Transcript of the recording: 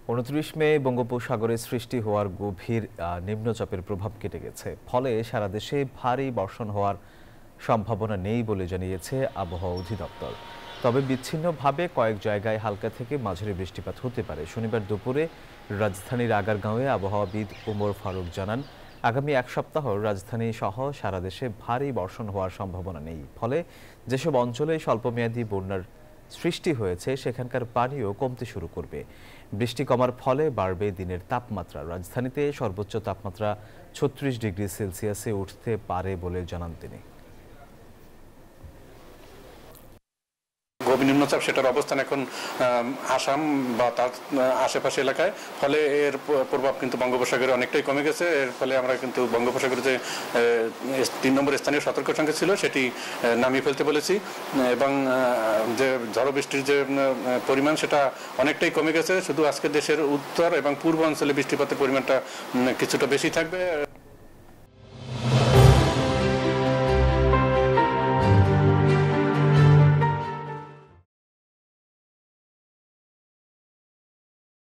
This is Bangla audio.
২৯ মে বঙ্গোপসাগরে সৃষ্টি হওয়ার গভীর নিম্নচাপের প্রভাব কেটে গেছে। ফলে সারা দেশে ভারী বর্ষণ হওয়ার সম্ভাবনা নেই বলে জানিয়েছে আবহাওয়া অধিদপ্তর। তবে বিচ্ছিন্নভাবে কয়েক জায়গায় হালকা থেকে মাঝারি বৃষ্টিপাত হতে পারে। শনিবার দুপুরে রাজধানীর আগারগাঁওয়ে আবহাওয়াবিদ ওমর ফারুক জানান, আগামী এক সপ্তাহ রাজধানী সহ সারা দেশে ভারী বর্ষণ হওয়ার সম্ভাবনা নেই। ফলে যেসব অঞ্চলে স্বল্পমেয়াদী বন্যার সৃষ্টি হয়েছে সেখানকার পানিও কমতে শুরু করবে। বৃষ্টি কমার ফলে বাড়বে দিনের তাপমাত্রা। রাজধানীতে সর্বোচ্চ তাপমাত্রা ৩৬ ডিগ্রি সেলসিয়াসে উঠতে পারে বলে জানান তিনি। গভীর নিম্নচাপ সেটার অবস্থান এখন আসাম বা তার আশেপাশে এলাকায়, ফলে এর প্রভাব কিন্তু বঙ্গোপসাগরে অনেকটাই কমে গেছে। এর ফলে আমরা কিন্তু বঙ্গোপসাগরে যে ৩ নম্বর স্থানীয় সতর্ক সংকেত ছিল সেটি নামিয়ে ফেলতে বলেছি, এবং যে ঝড় বৃষ্টির যে পরিমাণ সেটা অনেকটাই কমে গেছে। শুধু আজকে দেশের উত্তর এবং পূর্ব অঞ্চলে বৃষ্টিপাতের পরিমাণটা কিছুটা বেশি থাকবে।